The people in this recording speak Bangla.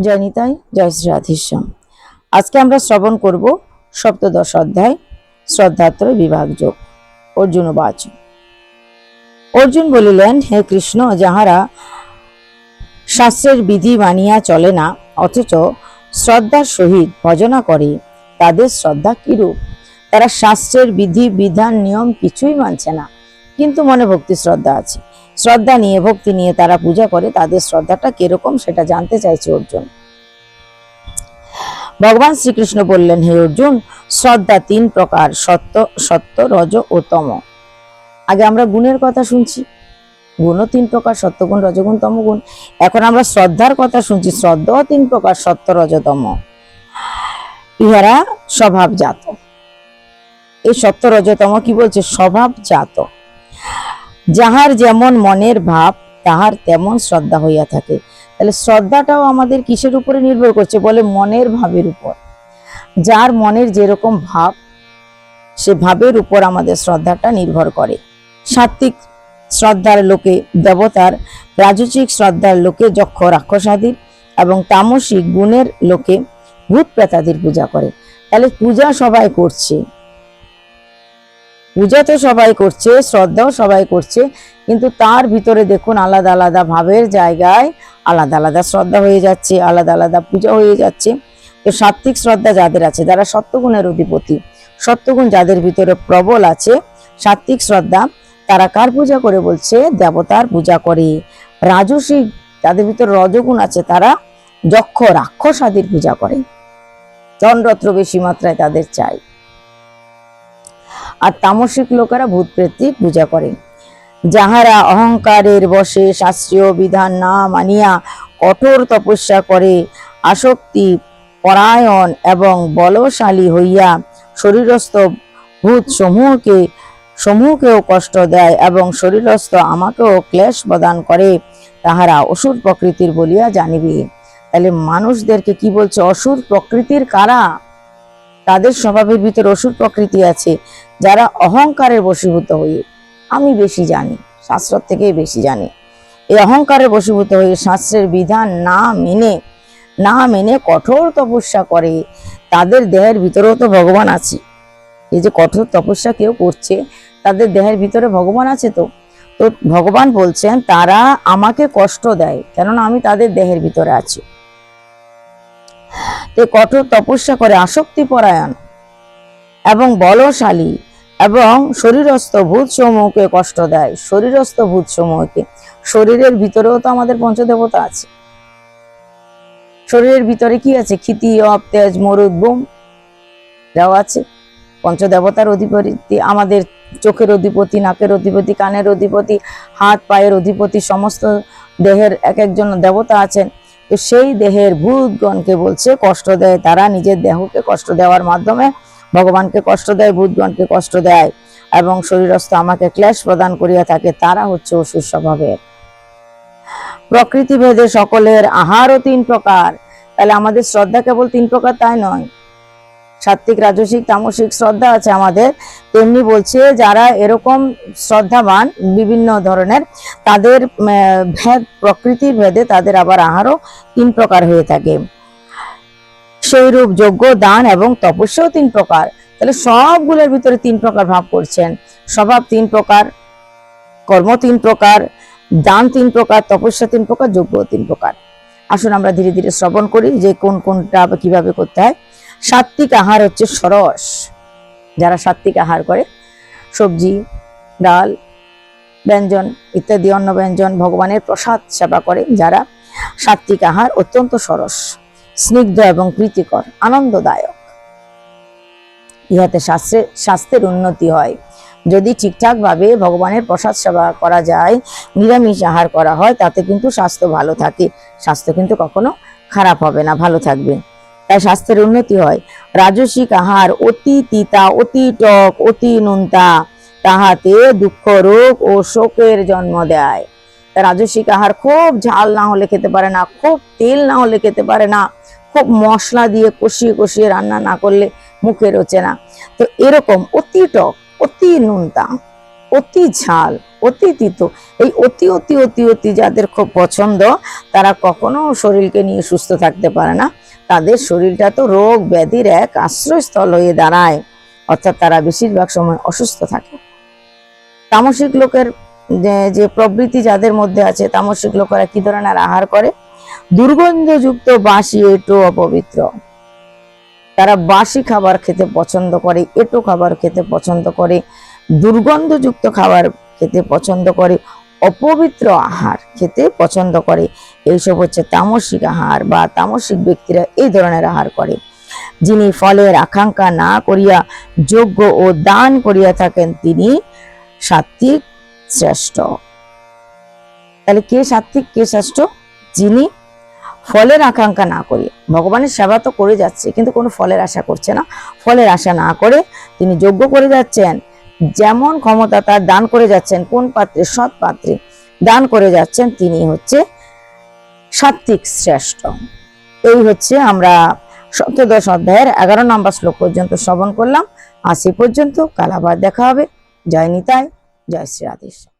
জয় নিতাই, জয় শ্রী রাধেশ্যাম। আজকে আমরা শ্রবণ করব সপ্তদশ অধ্যায় শ্রদ্ধাত্রয় বিভাগ যোগ। অর্জুন বাচ। অর্জুন বলিলেন, হে কৃষ্ণ, যাহারা শাস্ত্রের বিধি মানিয়া চলে না অথচ শ্রদ্ধার সহিত ভজনা করে, তাদের শ্রদ্ধা কিরূপ? তারা শাস্ত্রের বিধি বিধান নিয়ম কিছুই মানছে না, কিন্তু মনে ভক্তি শ্রদ্ধা আছে। শ্রদ্ধা নিয়ে ভক্তি নিয়ে তারা পূজা করে, তাদের শ্রদ্ধাটা কিরকম সেটা জানতে চাইছে অর্জুন। ভগবান শ্রীকৃষ্ণ বললেন, হে অর্জুন, শ্রদ্ধা তিন প্রকার, সত্য, রজ ও তম। আগে আমরা গুণের কথা শুনছি, গুণও তিন প্রকার, সত্যগুণ, রজগুণ, তমগুণ। এখন আমরা শ্রদ্ধার কথা শুনছি, শ্রদ্ধাও তিন প্রকার, সত্য, রজ, তম। ইহারা স্বভাবজাত। এই সত্য, রজ, তম কি বলছে? স্বভাবজাত। যাহার যেমন মনের ভাব তাহার তেমন শ্রদ্ধা হইয়া থাকে। তাহলে শ্রদ্ধাটাও আমাদের কিসের উপরে নির্ভর করছে? বলে মনের ভাবের উপর। যার মনের যেরকম ভাব, সে ভাবের উপর আমাদের শ্রদ্ধাটা নির্ভর করে। সাত্ত্বিক শ্রদ্ধার লোকে দেবতার, রাজসিক শ্রদ্ধার লোকে যক্ষ রাক্ষসাদির এবং তামসিক গুণের লোকে ভূত প্রেতাদির পূজা করে। তাহলে পূজা সবাই করছে, পূজা তো সবাই করছে, শ্রদ্ধাও সবাই করছে, কিন্তু তার ভিতরে দেখুন আলাদা আলাদা ভাবের জায়গায় আলাদা আলাদা শ্রদ্ধা হয়ে যাচ্ছে, আলাদা আলাদা পূজা হয়ে যাচ্ছে। তো সাত্ত্বিক শ্রদ্ধা যাদের আছে, যারা সত্যগুণের অধিপতি, সত্যগুণ যাদের ভিতরে প্রবল আছে, সাত্ত্বিক শ্রদ্ধা, তারা কার পূজা করে? বলছে দেবতার পূজা করে। রাজসিক যাদের ভিতরে রজগুণ আছে, তারা যক্ষ রাক্ষস আদির পূজা করে, ধনরত্ন বেশি মাত্রায় তাদের চাই। আর তামসিক লোকেরা ভূত প্রেতী পূজা করে। যাহারা অহংকারের বশে শাস্ত্রীয় বিধান না মানিয়া কঠোর তপস্যা করে, আসক্তি পরায়ণ এবং বলশালী হইয়া শরীরস্থ ভূত সমূহকেও কষ্ট দেয় এবং শরীরস্থ আমাকেও ক্লেশ প্রদান করে, তাহারা অসুর প্রকৃতির বলিয়া জানিবে। তাহলে মানুষদেরকে কি বলছে? অসুর প্রকৃতির কারা? তাদের স্বভাবের ভিতরে অসুর প্রকৃতি আছে, যারা অহংকারের বশীভূত হয়ে, আমি বেশি জানি, শাস্ত্র থেকে বেশি জানি, এই অহংকারের বশীভূত হয়ে শাস্ত্রের বিধান না মেনে কঠোর তপস্যা করে, তাদের দেহের ভিতরেও তো ভগবান আছে। এই যে কঠোর তপস্যা কেউ করছে, তাদের দেহের ভিতরে ভগবান আছে। তো ভগবান বলছেন তারা আমাকে কষ্ট দেয়, কেননা আমি তাদের দেহের ভিতরে আছি। কঠোর তপস্যা করে, আসক্তি পরায়ণ এবং বলশালী এবং শরীরস্থ ভূত সমূহকে কষ্ট দেয়। শরীরস্থ ভূত সমূহকে, শরীরের ভিতরেও তো আমাদের পঞ্চদেবতা আছে। শরীরের ভিতরে কি আছে? ক্ষিতি, অপ, তেজ, মরুদ, বোম যাও আছে। পঞ্চদেবতার অধিপতি, আমাদের চোখের অধিপতি, নাকের অধিপতি, কানের অধিপতি, হাত পায়ের অধিপতি, সমস্ত দেহের এক একজন দেবতা আছেন। তো সেই দেহের ভূতগণকে বলছে কষ্ট দেয়, তারা নিজের দেহকে কষ্ট দেওয়ার মাধ্যমে ভগবানকে কষ্ট দেয়, ভূতগণকে কষ্ট দেয় এবং শরীরস্থ আমাকে ক্লেশ প্রদান করিয়া থাকে, তারা হচ্ছে অসুর স্বভাবের। প্রকৃতি ভেদে সকলের আহারও তিন প্রকার। তাহলে আমাদের শ্রদ্ধা কেবল তিন প্রকার তাই নয়, সাত্ত্বিক, রাজসিক, তামসিক শ্রদ্ধা আছে আমাদের। তেমনি বলছে যারা এরকম শ্রদ্ধাবান বিভিন্ন ধরনের, তাদের ভেদ, প্রকৃতির ভেদে তাদের আবার আহারও তিন প্রকার হয়ে থাকে। সেইরূপ যজ্ঞ, দান এবং তপস্যাও তিন প্রকার। তাহলে সবগুলোর ভিতরে তিন প্রকার ভাব করছেন। স্বভাব তিন প্রকার, কর্ম তিন প্রকার, দান তিন প্রকার, তপস্যা তিন প্রকার, যজ্ঞ তিন প্রকার। আসুন আমরা ধীরে ধীরে শ্রবণ করি যে কোনটা কিভাবে করতে হয়। সাত্ত্বিক আহার হচ্ছে সরস। যারা সাত্ত্বিক আহার করে, সবজি, ডাল, ব্যঞ্জন ইত্যাদি অন্ন ব্যঞ্জন, ভগবানের প্রসাদ সেবা করে, যারা সাত্ত্বিক আহার অত্যন্ত সরস, স্নিগ্ধ এবং প্রীতিকর, আনন্দদায়ক। ইহাতে স্বাস্থ্যের উন্নতি হয়। যদি ঠিকঠাক ভাবে ভগবানের প্রসাদ সেবা করা যায়, নিরামিষ আহার করা হয়, তাতে কিন্তু স্বাস্থ্য ভালো থাকে। স্বাস্থ্য কিন্তু কখনো খারাপ হবে না, ভালো থাকবে, তাই স্বাস্থ্যের উন্নতি হয়। রাজসিক আহার অতি তিতা, অতি টক, অতি নোনতা, তাহাতে দুঃখ, রোগ ও শোকের জন্ম দেয়। রাজসিক আহার খুব ঝাল না হলে খেতে পারে না, খুব তেল না হলে খেতে পারে না, খুব মশলা দিয়ে কষিয়ে কষিয়ে রান্না না করলে মুখে রোচে না। তো এরকম অতি টক, অতি নোনতা, অতি ঝাল, অতি তিতো। এই অতি অতি অতি অতি যাদের খুব পছন্দ, তারা কখনো শরীরকে নিয়ে সুস্থ থাকতে পারে না। তাদের শরীরটা তো রোগ ব্যাধির এক আশ্রয়স্থল হয়ে দাঁড়ায়, অর্থাৎ তারা বেশিরভাগ সময় অসুস্থ থাকে। তামসিক লোকের যে প্রবৃত্তি যাদের মধ্যে আছে, তামসিক লোকেরা কি ধরনের আহার করে? দুর্গন্ধযুক্ত, বাসি, এঁটো, অপবিত্র। তারা বাসি খাবার খেতে পছন্দ করে, এঁটো খাবার খেতে পছন্দ করে, দুর্গন্ধযুক্ত খাবার খেতে পছন্দ করে, অপবিত্র আহার খেতে পছন্দ করে। এইসব হচ্ছে তামসিক আহার, বা তামসিক ব্যক্তিরা এই ধরনের আহার করে। যিনি ফলের আকাঙ্ক্ষা না করিয়া যজ্ঞ ও দান করিয়া থাকেন, তিনি সাত্ত্বিক শ্রেষ্ঠ। তাহলে কে সাত্ত্বিক, কে শ্রেষ্ঠ? যিনি ফলের আকাঙ্ক্ষা না করে, ভগবানের সেবা তো করে যাচ্ছে কিন্তু কোনো ফলের আশা করছে না, ফলের আশা না করে তিনি যজ্ঞ করে যাচ্ছেন, যেমন ক্ষমতা তার দান করে যাচ্ছেন, কোন পাত্রে? সৎ পাত্রে দান করে যাচ্ছেন, তিনি হচ্ছে সাত্ত্বিক শ্রেষ্ঠ। এই হচ্ছে আমরা সপ্তদশ অধ্যায়ের 11 নম্বর শ্লোক পর্যন্ত শ্রবণ করলাম। আজ এই পর্যন্ত, কাল আবার দেখা হবে। জয় নিতাই, জয় শ্রী রাধেশ্যাম।